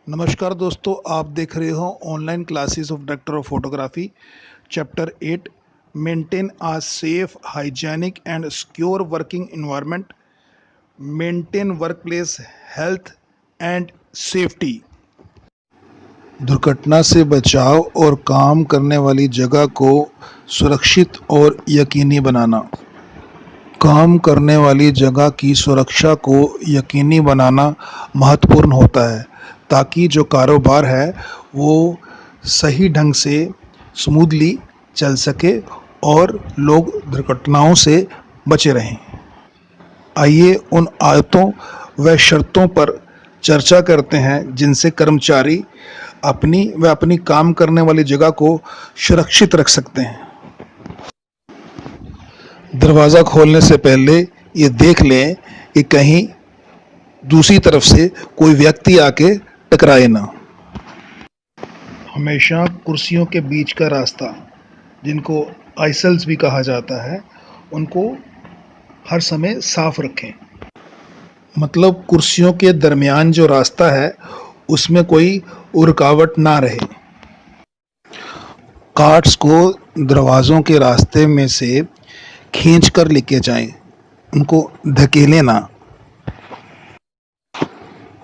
नमस्कार दोस्तों, आप देख रहे हो online classes of director of photography chapter 8 maintain a safe hygienic and secure working environment, maintain workplace health and safety. दुर्घटना से बचाव और काम करने वाली जगह को सुरक्षित और यकीनी बनाना। काम करने वाली जगह की सुरक्षा को यकीनी बनाना महत्वपूर्ण होता है ताकि जो कारोबार है वो सही ढंग से स्मूथली चल सके और लोग दुर्घटनाओं से बचे रहें। आइए उन आदतों व शर्तों पर चर्चा करते हैं जिनसे कर्मचारी अपनी काम करने वाली जगह को सुरक्षित रख सकते हैं। दरवाज़ा खोलने से पहले ये देख लें कि कहीं दूसरी तरफ से कोई व्यक्ति आके टकराए ना। हमेशा कुर्सियों के बीच का रास्ता, जिनको आइसल्स भी कहा जाता है, उनको हर समय साफ रखें। मतलब कुर्सियों के दरमियान जो रास्ता है उसमें कोई रुकावट ना रहे। कार्ड्स को दरवाज़ों के रास्ते में से खींच कर लेके जाएं, उनको धकेलें ना।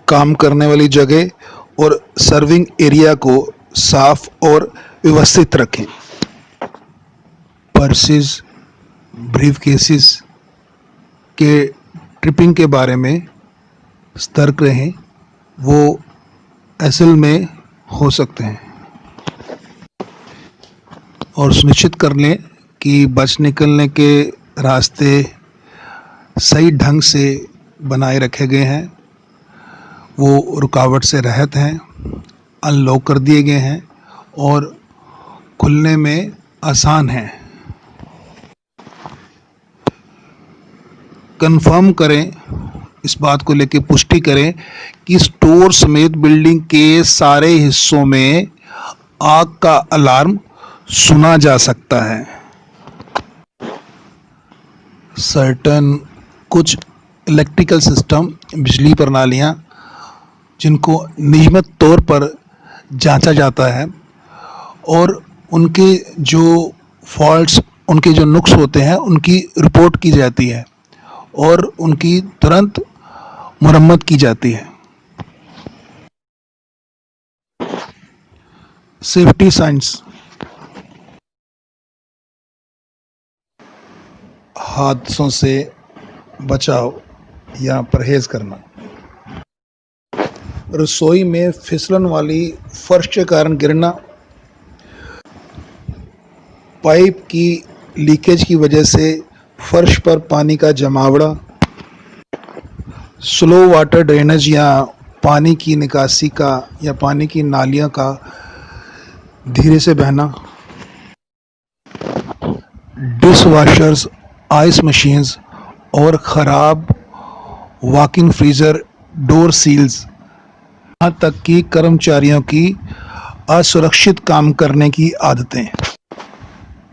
काम करने वाली जगह और सर्विंग एरिया को साफ और व्यवस्थित रखें। पर्सेस, ब्रीफकेसेस के ट्रिपिंग के बारे में सतर्क रहें, वो असल में हो सकते हैं। और सुनिश्चित कर लें कि बच निकलने के रास्ते सही ढंग से बनाए रखे गए हैं, वो रुकावट से रहित हैं, अनलॉक कर दिए गए हैं और खुलने में आसान हैं। कंफर्म करें, इस बात को लेकर पुष्टि करें कि स्टोर समेत बिल्डिंग के सारे हिस्सों में आग का अलार्म सुना जा सकता है। कुछ इलेक्ट्रिकल सिस्टम, बिजली प्रणालियां, जिनको नियमित तौर पर जांचा जाता है और उनके जो फॉल्ट्स, उनके जो नुक्स होते हैं, उनकी रिपोर्ट की जाती है और उनकी तुरंत मरम्मत की जाती है। सेफ्टी साइंस, हादसों से बचाव या परहेज करना। रसोई में फिसलन वाली फर्श के कारण गिरना, पाइप की लीकेज की वजह से फर्श पर पानी का जमावड़ा, स्लो वाटर ड्रेनेज या पानी की निकासी का या पानी की नालियों का धीरे से बहना, डिशवॉशर्स, आइस मशीन्स और ख़राब वॉकिंग फ्रीज़र डोर सील्स, यहाँ तक कि कर्मचारियों की असुरक्षित काम करने की आदतें।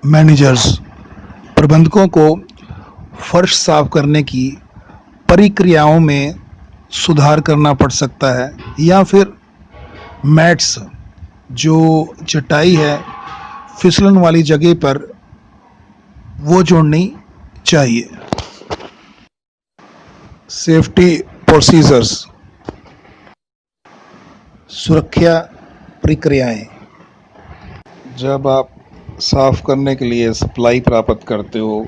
मैनेजर्स, प्रबंधकों को फर्श साफ करने की प्रक्रियाओं में सुधार करना पड़ सकता है या फिर मैट्स, जो चटाई है फिसलन वाली जगह पर, वो जोड़नी चाहिए। सेफ्टी प्रोसीजर्स, सुरक्षा प्रक्रियाएं। जब आप साफ करने के लिए सप्लाई प्राप्त करते हो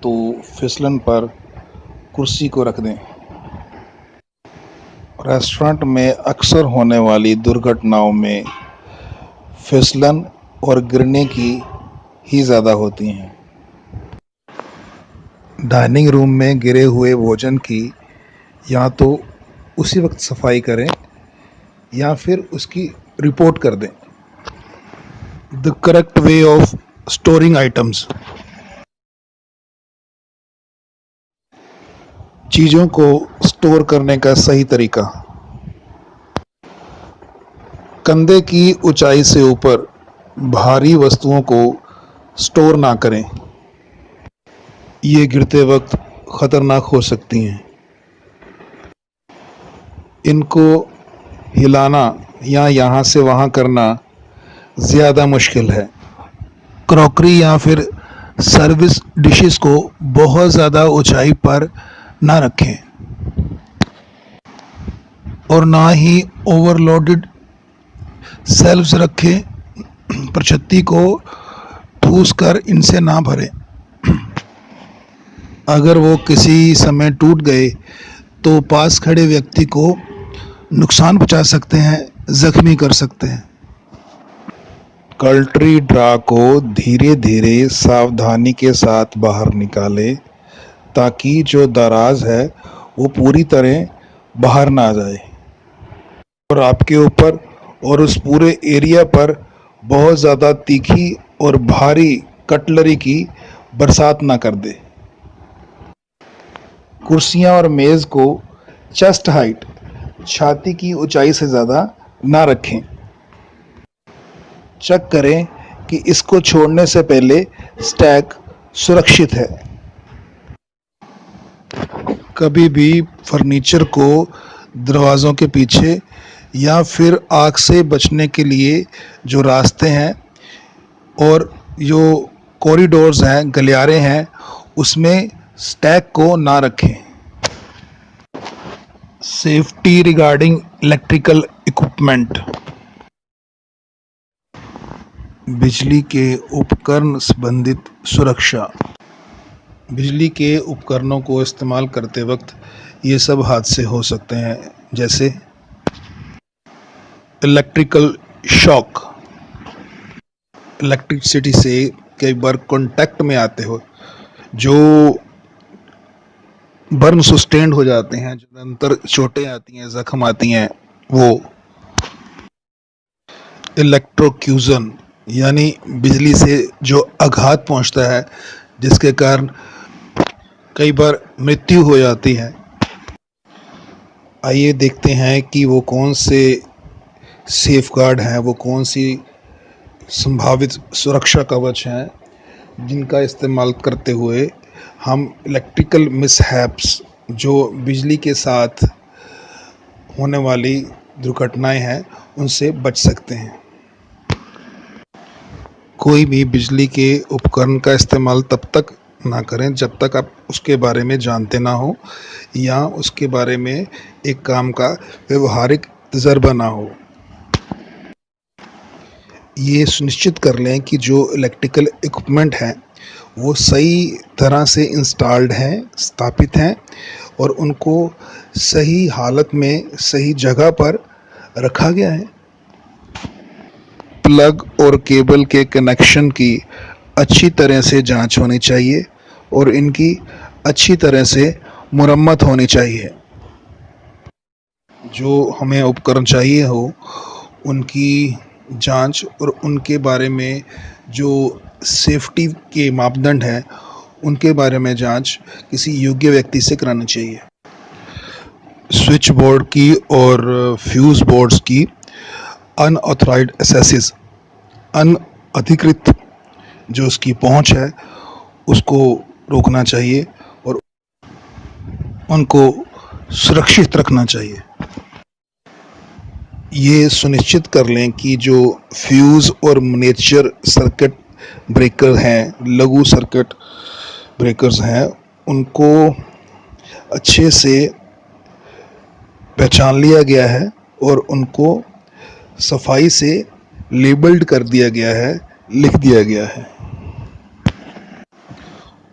तो फिसलन पर कुर्सी को रख दें। रेस्टोरेंट में अक्सर होने वाली दुर्घटनाओं में फिसलन और गिरने की ही ज़्यादा होती हैं। डाइनिंग रूम में गिरे हुए भोजन की या तो उसी वक्त सफाई करें या फिर उसकी रिपोर्ट कर दें। The correct way of storing items, चीज़ों को स्टोर करने का सही तरीका। कंधे की ऊंचाई से ऊपर भारी वस्तुओं को स्टोर ना करें, ये गिरते वक्त खतरनाक हो सकती हैं। इनको हिलाना या यहाँ से वहाँ करना ज़्यादा मुश्किल है। क्रॉकरी या फिर सर्विस डिशेस को बहुत ज़्यादा ऊंचाई पर ना रखें और ना ही ओवरलोडेड सेल्व्स रखें, पर छत्ती को ठूस कर इनसे ना भरें। अगर वो किसी समय टूट गए तो पास खड़े व्यक्ति को नुकसान पहुंचा सकते हैं, जख्मी कर सकते हैं। कल्ट्री ड्रा को धीरे धीरे सावधानी के साथ बाहर निकालें ताकि जो दराज है वो पूरी तरह बाहर ना आ जाए और आपके ऊपर और उस पूरे एरिया पर बहुत ज़्यादा तीखी और भारी कटलरी की बरसात ना कर दे। कुर्सियाँ और मेज़ को चेस्ट हाइट, छाती की ऊंचाई से ज़्यादा ना रखें। चेक करें कि इसको छोड़ने से पहले स्टैक सुरक्षित है। कभी भी फर्नीचर को दरवाज़ों के पीछे या फिर आग से बचने के लिए जो रास्ते हैं और जो कॉरिडोर्स हैं, गलियारे हैं, उसमें स्टैक को ना रखें। Safety regarding electrical equipment. बिजली के उपकरण संबंधित सुरक्षा। बिजली के उपकरणों को इस्तेमाल करते वक्त ये सब हादसे हो सकते हैं, जैसे इलेक्ट्रिकल शॉक, इलेक्ट्रिसिटी से कई बार कांटेक्ट में आते हो जो बर्न सस्टेन्ड हो जाते हैं, जो निरंतर चोटें आती हैं, जख्म आती हैं, वो इलेक्ट्रोक्यूजन यानी बिजली से जो आघात पहुंचता है जिसके कारण कई बार मृत्यु हो जाती है। आइए देखते हैं कि वो कौन से सेफगार्ड हैं, वो कौन सी संभावित सुरक्षा कवच हैं जिनका इस्तेमाल करते हुए हम इलेक्ट्रिकल मिसहैप्स, जो बिजली के साथ होने वाली दुर्घटनाएं हैं, उनसे बच सकते हैं। कोई भी बिजली के उपकरण का इस्तेमाल तब तक ना करें जब तक आप उसके बारे में जानते ना हो या उसके बारे में एक काम का व्यवहारिक तजर्बा ना हो। ये सुनिश्चित कर लें कि जो इलेक्ट्रिकल इक्विपमेंट हैं वो सही तरह से इंस्टॉल्ड हैं, स्थापित हैं और उनको सही हालत में सही जगह पर रखा गया है। प्लग और केबल के कनेक्शन की अच्छी तरह से जांच होनी चाहिए और इनकी अच्छी तरह से मुरम्मत होनी चाहिए। जो हमें उपकरण चाहिए हो उनकी जांच और उनके बारे में जो सेफ्टी के मापदंड हैं उनके बारे में जांच किसी योग्य व्यक्ति से करानी चाहिए। स्विच बोर्ड की और फ्यूज़ बोर्ड्स की अनऑथराइज्ड एक्सेस, अनअधिकृत जो उसकी पहुंच है उसको रोकना चाहिए और उनको सुरक्षित रखना चाहिए। ये सुनिश्चित कर लें कि जो फ्यूज़ और मिनिएचर सर्किट ब्रेकर हैं, लघु सर्किट ब्रेकर्स हैं, उनको अच्छे से पहचान लिया गया है और उनको सफाई से लेबल्ड कर दिया गया है, लिख दिया गया है।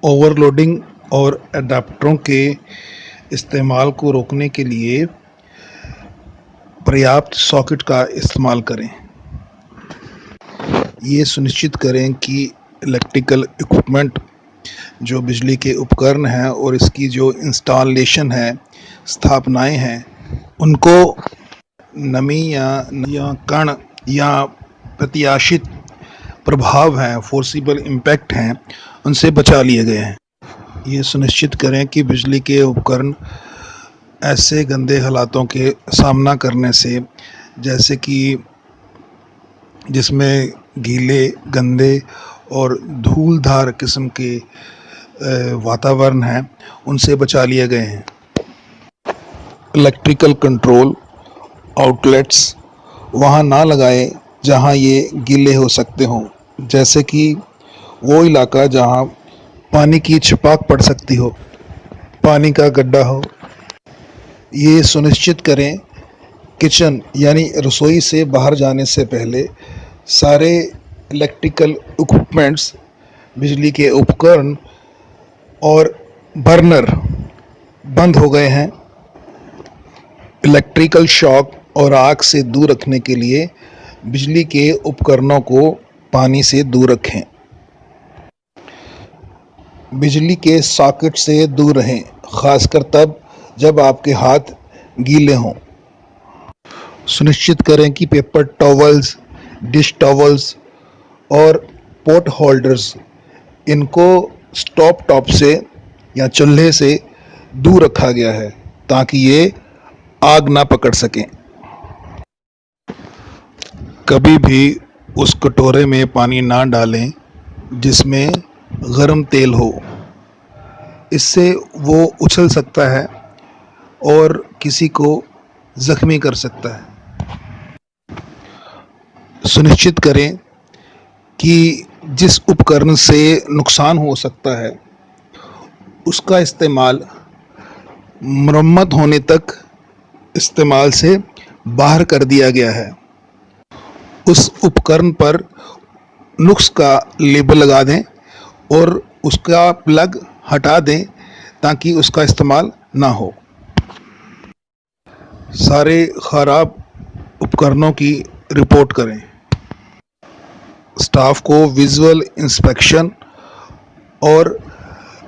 ओवरलोडिंग और अडाप्टरों के इस्तेमाल को रोकने के लिए पर्याप्त सॉकेट का इस्तेमाल करें। ये सुनिश्चित करें कि इलेक्ट्रिकल इक्विपमेंट, जो बिजली के उपकरण हैं और इसकी जो इंस्टॉलेशन है, स्थापनाएं हैं, उनको नमी या कण या प्रत्याशित प्रभाव हैं, फोर्सिबल इम्पैक्ट हैं, उनसे बचा लिए गए हैं। ये सुनिश्चित करें कि बिजली के उपकरण ऐसे गंदे हालातों के सामना करने से, जैसे कि जिसमें गीले, गंदे और धूलधार किस्म के वातावरण हैं, उनसे बचा लिए गए हैं। इलेक्ट्रिकल कंट्रोल आउटलेट्स वहाँ ना लगाएं जहाँ ये गीले हो सकते हों, जैसे कि वो इलाका जहाँ पानी की छिपाक पड़ सकती हो, पानी का गड्ढा हो। ये सुनिश्चित करें किचन यानी रसोई से बाहर जाने से पहले सारे इलेक्ट्रिकल इक्विपमेंट्स, बिजली के उपकरण और बर्नर बंद हो गए हैं। इलेक्ट्रिकल शॉक और आग से दूर रखने के लिए बिजली के उपकरणों को पानी से दूर रखें। बिजली के सॉकेट से दूर रहें, खासकर तब जब आपके हाथ गीले हों। सुनिश्चित करें कि पेपर टॉवल्स, डिश टॉवल्स और पॉट होल्डर्स इनको स्टॉप टॉप से या चूल्हे से दूर रखा गया है ताकि ये आग ना पकड़ सकें। कभी भी उस कटोरे में पानी ना डालें जिसमें गर्म तेल हो, इससे वो उछल सकता है और किसी को जख्मी कर सकता है। सुनिश्चित करें कि जिस उपकरण से नुकसान हो सकता है उसका इस्तेमाल मरम्मत होने तक इस्तेमाल से बाहर कर दिया गया है। उस उपकरण पर नुक्स का लेबल लगा दें और उसका प्लग हटा दें ताकि उसका इस्तेमाल ना हो। सारे ख़राब उपकरणों की रिपोर्ट करें। स्टाफ को विजुअल इंस्पेक्शन और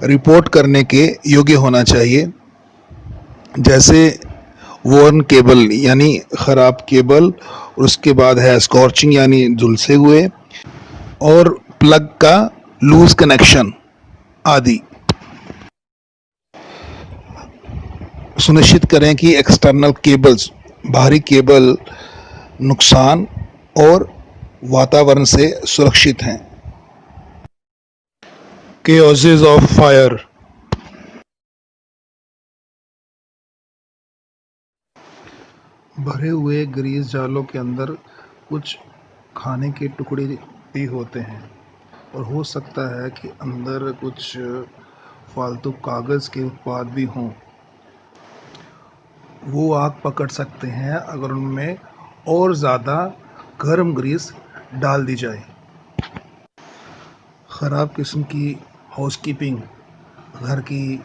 रिपोर्ट करने के योग्य होना चाहिए, जैसे वॉर्न केबल यानी ख़राब केबल, और उसके बाद है स्कॉर्चिंग यानी झुलसे हुए, और प्लग का लूज कनेक्शन आदि। सुनिश्चित करें कि एक्सटर्नल केबल्स, बाहरी केबल नुकसान और वातावरण से सुरक्षित हैं। केओजेज ऑफ फायर। भरे हुए ग्रीस जालों के अंदर कुछ खाने के टुकड़े भी होते हैं और हो सकता है कि अंदर कुछ फालतू कागज़ के उत्पाद भी हों। वो आग पकड़ सकते हैं अगर उनमें और ज़्यादा गर्म ग्रीस डाल दी जाए। ख़राब किस्म की हाउसकीपिंग, घर की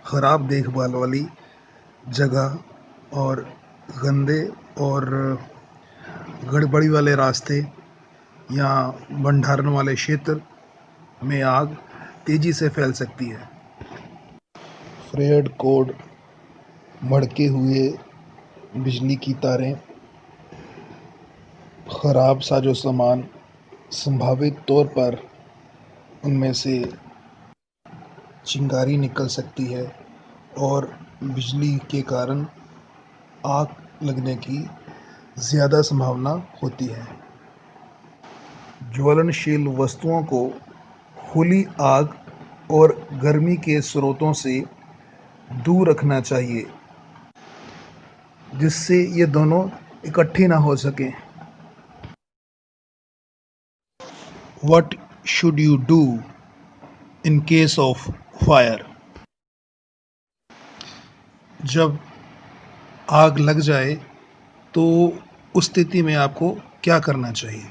ख़राब देखभाल वाली जगह और गंदे और गड़बड़ी वाले रास्ते या भंडारण वाले क्षेत्र में आग तेज़ी से फैल सकती है। फ्रेड कोड, भड़के हुए बिजली की तारें, ख़राब साजो सामान, संभावित तौर पर उनमें से चिंगारी निकल सकती है और बिजली के कारण आग लगने की ज़्यादा संभावना होती है। ज्वलनशील वस्तुओं को खुली आग और गर्मी के स्रोतों से दूर रखना चाहिए जिससे ये दोनों इकट्ठी ना हो सकें। What should you do in case of fire? जब आग लग जाए तो उस स्थिति में आपको क्या करना चाहिए?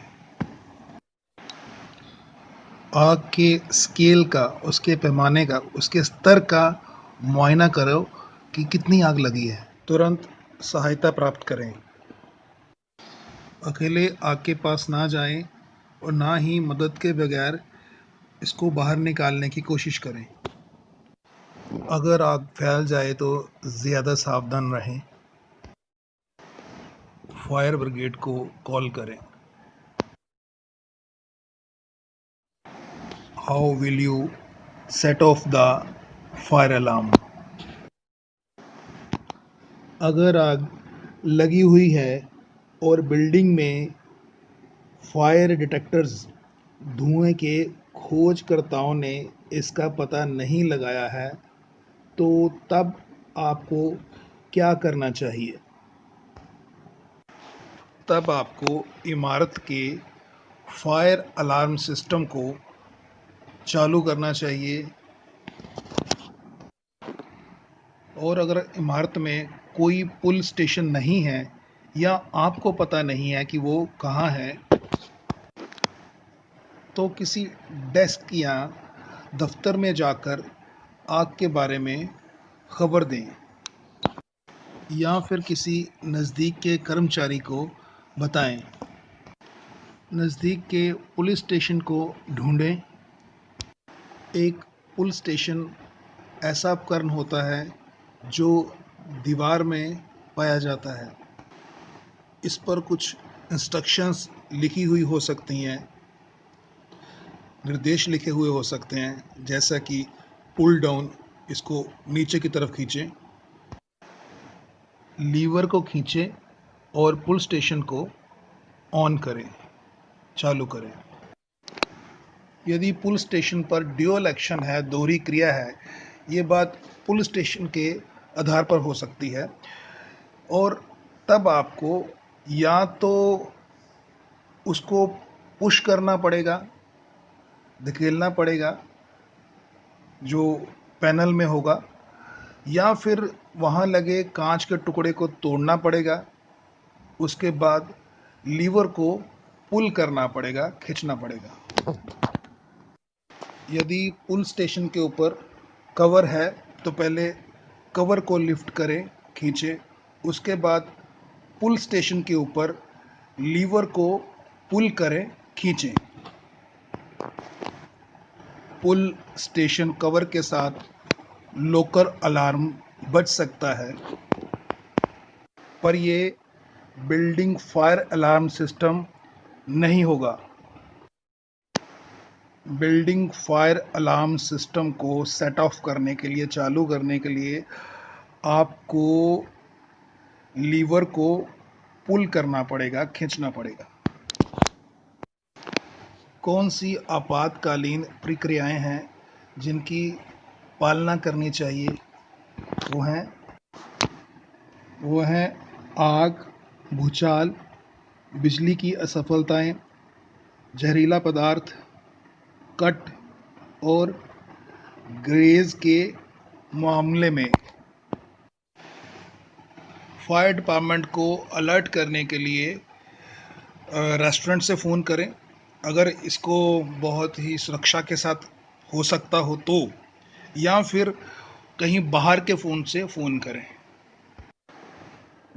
आग के स्केल का, उसके पैमाने का, उसके स्तर का मुआयना करो कि कितनी आग लगी है। तुरंत सहायता प्राप्त करें। अकेले आग के पास ना जाएं और ना ही मदद के बगैर इसको बाहर निकालने की कोशिश करें। अगर आग फैल जाए तो ज़्यादा सावधान रहें। फायर ब्रिगेड को कॉल करें। How will you set of the fire alarm? अगर आग लगी हुई है और बिल्डिंग में फायर डिटेक्टर्स, धुएं के खोजकर्ताओं ने इसका पता नहीं लगाया है, तो तब आपको क्या करना चाहिए? तब आपको इमारत के फायर अलार्म सिस्टम को चालू करना चाहिए। और अगर इमारत में कोई पुल स्टेशन नहीं है या आपको पता नहीं है कि वो कहाँ है, तो किसी डेस्क या दफ्तर में जाकर आग के बारे में खबर दें या फिर किसी नज़दीक के कर्मचारी को बताएं। नज़दीक के पुलिस स्टेशन को ढूंढें। एक पुलिस स्टेशन ऐसा उपकरण होता है जो दीवार में पाया जाता है। इस पर कुछ इंस्ट्रक्शंस लिखी हुई हो सकती हैं, निर्देश लिखे हुए हो सकते हैं, जैसा कि पुल डाउन, इसको नीचे की तरफ खींचें, लीवर को खींचें और पुल स्टेशन को ऑन करें, चालू करें। यदि पुल स्टेशन पर ड्यूअल एक्शन है, दोहरी क्रिया है, ये बात पुल स्टेशन के आधार पर हो सकती है। और तब आपको या तो उसको पुश करना पड़ेगा, धकेलना पड़ेगा जो पैनल में होगा, या फिर वहाँ लगे कांच के टुकड़े को तोड़ना पड़ेगा। उसके बाद लीवर को पुल करना पड़ेगा, खींचना पड़ेगा। यदि पुल स्टेशन के ऊपर कवर है तो पहले कवर को लिफ्ट करें, खींचें। उसके बाद पुल स्टेशन के ऊपर लीवर को पुल करें, खींचें। पुल स्टेशन कवर के साथ लोकल अलार्म बज सकता है, पर ये बिल्डिंग फायर अलार्म सिस्टम नहीं होगा। बिल्डिंग फायर अलार्म सिस्टम को सेट ऑफ करने के लिए, चालू करने के लिए आपको लीवर को पुल करना पड़ेगा, खींचना पड़ेगा। कौन सी आपातकालीन प्रक्रियाएं हैं जिनकी पालना करनी चाहिए? वो हैं आग, भूचाल, बिजली की असफलताएं, जहरीला पदार्थ, कट और ग्रेज के मामले में फायर डिपार्टमेंट को अलर्ट करने के लिए रेस्टोरेंट से फ़ोन करें। अगर इसको बहुत ही सुरक्षा के साथ हो सकता हो तो, या फिर कहीं बाहर के फ़ोन से फ़ोन करें।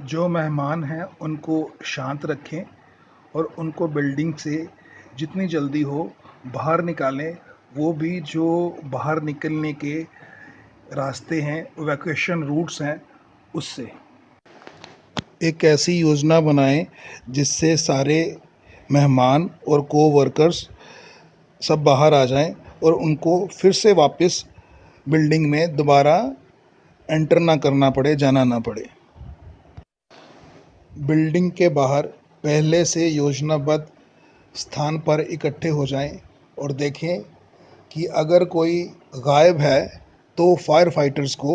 जो मेहमान हैं उनको शांत रखें और उनको बिल्डिंग से जितनी जल्दी हो बाहर निकालें। वो भी जो बाहर निकलने के रास्ते हैं, इवैक्यूएशन रूट्स हैं, उससे एक ऐसी योजना बनाएं जिससे सारे मेहमान और कोवर्कर्स सब बाहर आ जाएं और उनको फिर से वापस बिल्डिंग में दोबारा एंटर ना करना पड़े, जाना ना पड़े। बिल्डिंग के बाहर पहले से योजनाबद्ध स्थान पर इकट्ठे हो जाएं और देखें कि अगर कोई गायब है तो फायर फाइटर्स को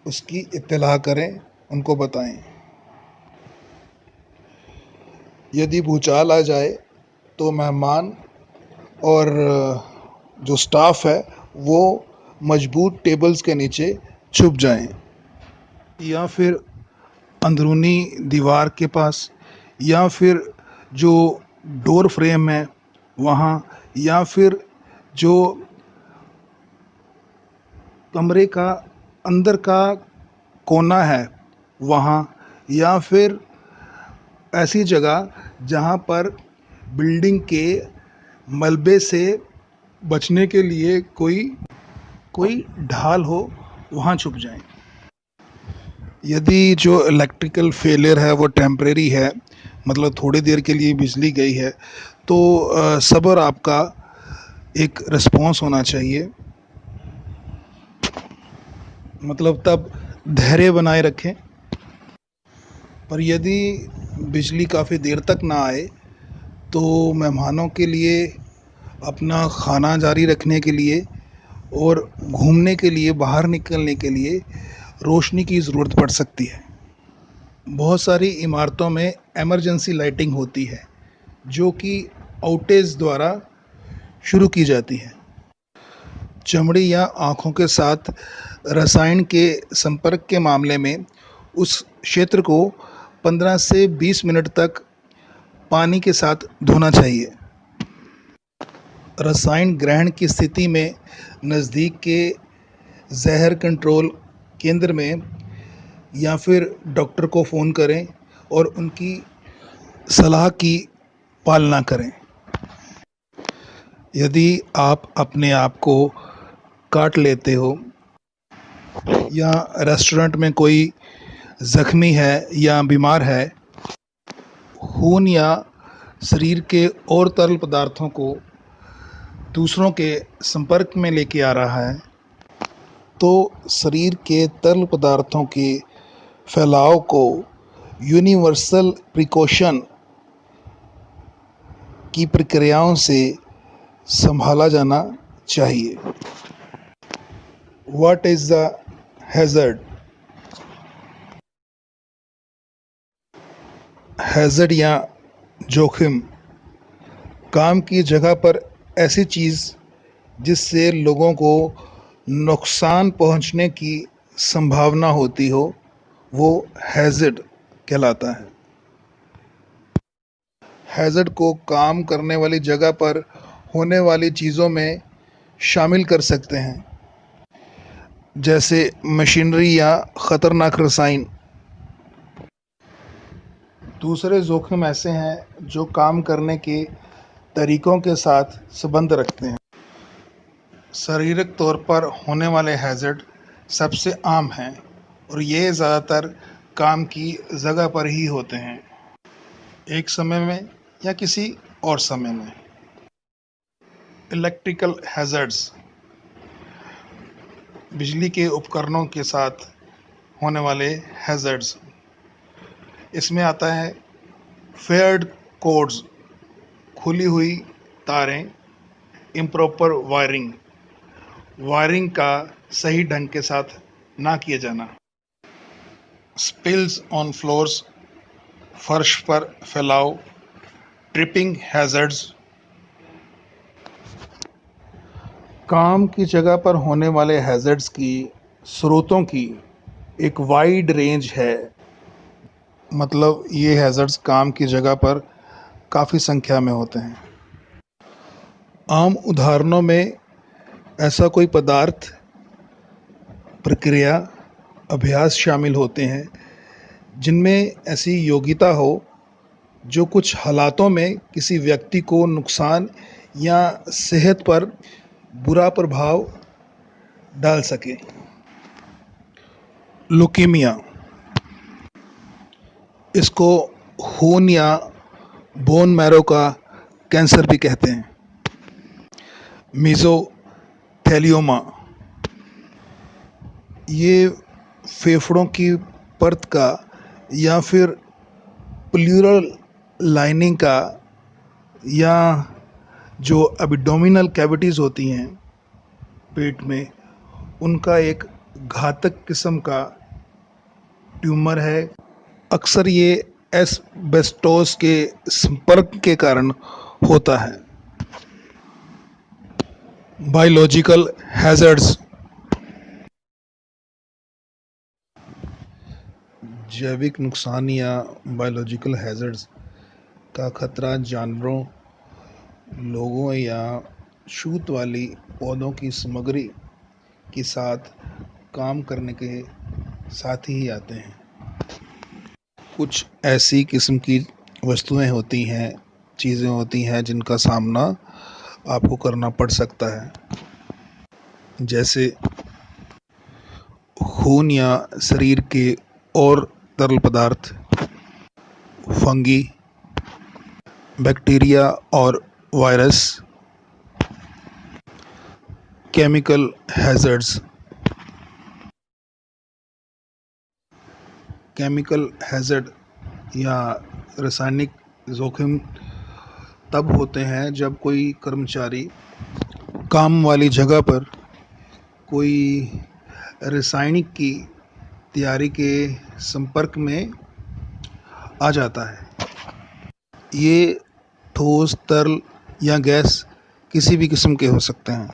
उसकी इत्तला करें, उनको बताएं। यदि भूचाल आ जाए तो मेहमान और जो स्टाफ है वो मजबूत टेबल्स के नीचे छुप जाएं, या फिर अंदरूनी दीवार के पास, या फिर जो डोर फ्रेम है वहाँ, या फिर जो कमरे का अंदर का कोना है वहाँ, या फिर ऐसी जगह जहाँ पर बिल्डिंग के मलबे से बचने के लिए कोई ढाल हो, वहाँ छुप जाएं। यदि जो इलेक्ट्रिकल फेलियर है वो टेम्परेरी है, मतलब थोड़ी देर के लिए बिजली गई है, तो सब्र आपका एक रिस्पॉन्स होना चाहिए। मतलब तब धैर्य बनाए रखें। पर यदि बिजली काफ़ी देर तक ना आए तो मेहमानों के लिए अपना खाना जारी रखने के लिए और घूमने के लिए, बाहर निकलने के लिए रोशनी की ज़रूरत पड़ सकती है। बहुत सारी इमारतों में इमरजेंसी लाइटिंग होती है जो कि आउटेज द्वारा शुरू की जाती है। चमड़ी या आँखों के साथ रसायन के संपर्क के मामले में उस क्षेत्र को 15 से 20 मिनट तक पानी के साथ धोना चाहिए। रसायन ग्रहण की स्थिति में नज़दीक के जहर कंट्रोल केंद्र में या फिर डॉक्टर को फ़ोन करें और उनकी सलाह की पालना करें। यदि आप अपने आप को काट लेते हो या रेस्टोरेंट में कोई ज़ख्मी है या बीमार है, खून या शरीर के और तरल पदार्थों को दूसरों के संपर्क में लेके आ रहा है, तो शरीर के तरल पदार्थों के फैलाव को यूनिवर्सल प्रिकॉशन की प्रक्रियाओं से संभाला जाना चाहिए। What is the hazard? Hazard या जोखिम काम की जगह पर ऐसी चीज़ जिससे लोगों को नुकसान पहुंचने की संभावना होती हो, वो हैज़र्ड कहलाता है। हैज़र्ड को काम करने वाली जगह पर होने वाली चीज़ों में शामिल कर सकते हैं, जैसे मशीनरी या ख़तरनाक रसायन। दूसरे जोखिम ऐसे हैं जो काम करने के तरीकों के साथ संबंध रखते हैं। शारीरिक तौर पर होने वाले हैज़र्ड सबसे आम हैं और ये ज़्यादातर काम की जगह पर ही होते हैं, एक समय में या किसी और समय में। इलेक्ट्रिकल हैज़र्ड्स बिजली के उपकरणों के साथ होने वाले हैज़र्ड्स। इसमें आता है फेयर्ड कोड्स, खुली हुई तारें, इम्प्रॉपर वायरिंग, वायरिंग का सही ढंग के साथ ना किया जाना, स्पिल्स ऑन फ्लोर्स, फर्श पर फैलाव, ट्रिपिंग हैज़र्ड्स। काम की जगह पर होने वाले हैज़र्ड्स की स्रोतों की एक वाइड रेंज है, मतलब ये हैज़र्ड्स काम की जगह पर काफ़ी संख्या में होते हैं। आम उदाहरणों में ऐसा कोई पदार्थ, प्रक्रिया, अभ्यास शामिल होते हैं जिनमें ऐसी योग्यता हो जो कुछ हालातों में किसी व्यक्ति को नुकसान या सेहत पर बुरा प्रभाव डाल सके। लुकीमिया, इसको खून या बोन मैरो का कैंसर भी कहते हैं। मीज़ोथेलियोमा, ये फेफड़ों की परत का या फिर प्लूरल लाइनिंग का या जो एब्डोमिनल कैविटीज़ होती हैं पेट में, उनका एक घातक किस्म का ट्यूमर है। अक्सर ये एस्बेस्टोस के संपर्क के कारण होता है। बायोलॉजिकल हैज़र्ड्स, जैविक नुकसान या बायोलॉजिकल हैज़र्ड्स का खतरा जानवरों, लोगों या छूत वाली पौधों की सामग्री के साथ काम करने के साथ ही आते हैं। कुछ ऐसी किस्म की वस्तुएं होती हैं, चीज़ें होती हैं जिनका सामना आपको करना पड़ सकता है, जैसे खून या शरीर के और तरल पदार्थ, फंगी, बैक्टीरिया और virus. Chemical hazards, chemical hazard या रासायनिक जोखिम तब होते हैं जब कोई कर्मचारी काम वाली जगह पर कोई रासायनिक की तैयारी के संपर्क में आ जाता है। ये ठोस, तरल या गैस किसी भी किस्म के हो सकते हैं।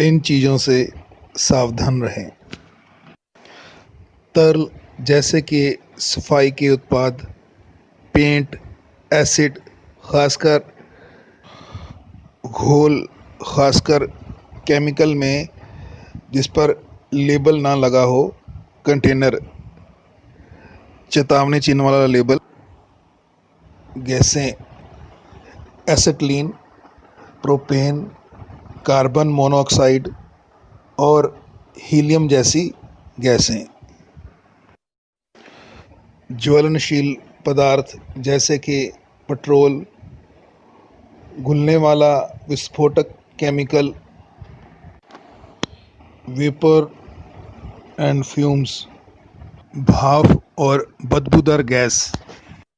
इन चीज़ों से सावधान रहें। तरल जैसे कि सफाई के उत्पाद, पेंट, एसिड, खासकर घोल, खासकर केमिकल में जिस पर लेबल ना लगा हो, कंटेनर, चेतावनी चिन्ह वाला लेबल, गैसें, एसिटिलीन, प्रोपेन, कार्बन मोनोऑक्साइड और हीलियम जैसी गैसें। ज्वलनशील पदार्थ जैसे कि पेट्रोल, घुलने वाला विस्फोटक केमिकल, वेपर एंड फ्यूम्स, भाप और बदबूदार गैस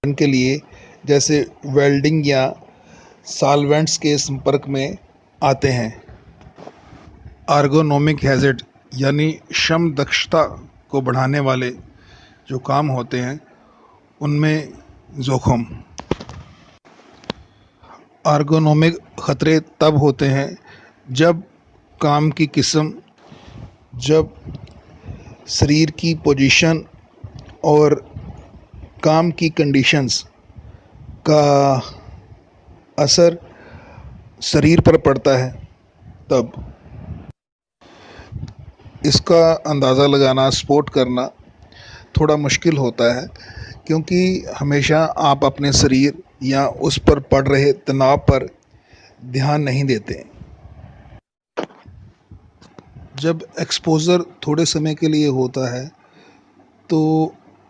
के लिए जैसे वेल्डिंग या सॉल्वेंट्स के संपर्क में आते हैं। एर्गोनोमिक हैज़र्ड यानी श्रम दक्षता को बढ़ाने वाले जो काम होते हैं उनमें जोखिम। एर्गोनोमिक खतरे तब होते हैं जब काम की किस्म, जब शरीर की पोजीशन और काम की कंडीशंस का असर शरीर पर पड़ता है। तब इसका अंदाज़ा लगाना, स्पॉट करना थोड़ा मुश्किल होता है, क्योंकि हमेशा आप अपने शरीर या उस पर पड़ रहे तनाव पर ध्यान नहीं देते। जब एक्सपोज़र थोड़े समय के लिए होता है तो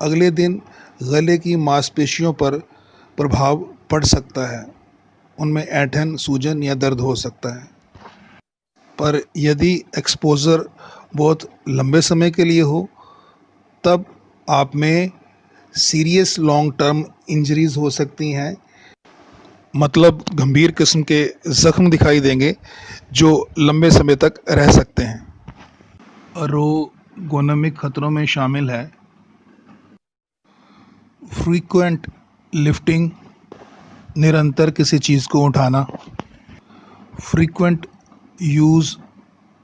अगले दिन गले की मांसपेशियों पर प्रभाव पड़ सकता है, उनमें ऐंठन, सूजन या दर्द हो सकता है। पर यदि एक्सपोज़र बहुत लंबे समय के लिए हो तब आप में सीरियस लॉन्ग टर्म इंजरीज़ हो सकती हैं, मतलब गंभीर किस्म के ज़ख्म दिखाई देंगे जो लंबे समय तक रह सकते हैं। एर्गोनोमिक खतरों में शामिल है फ्रीक्वेंट लिफ्टिंग, निरंतर किसी चीज़ को उठाना, frequent use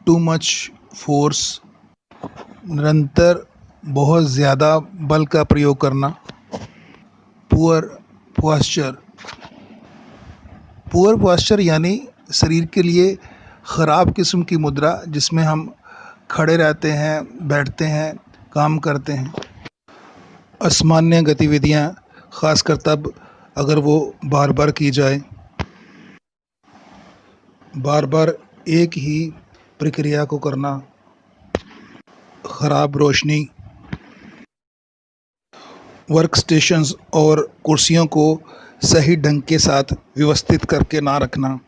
too much force, निरंतर बहुत ज़्यादा बल का प्रयोग करना, पुअर पोस्चर। पुअर पोस्चर यानी शरीर के लिए ख़राब किस्म की मुद्रा जिसमें हम खड़े रहते हैं, बैठते हैं, काम करते हैं। असामान्य गतिविधियाँ, ख़ासकर तब अगर वो बार बार की जाए। बार बार एक ही प्रक्रिया को करना, ख़राब रोशनी, वर्क स्टेशंस और कुर्सियों को सही ढंग के साथ व्यवस्थित करके ना रखना,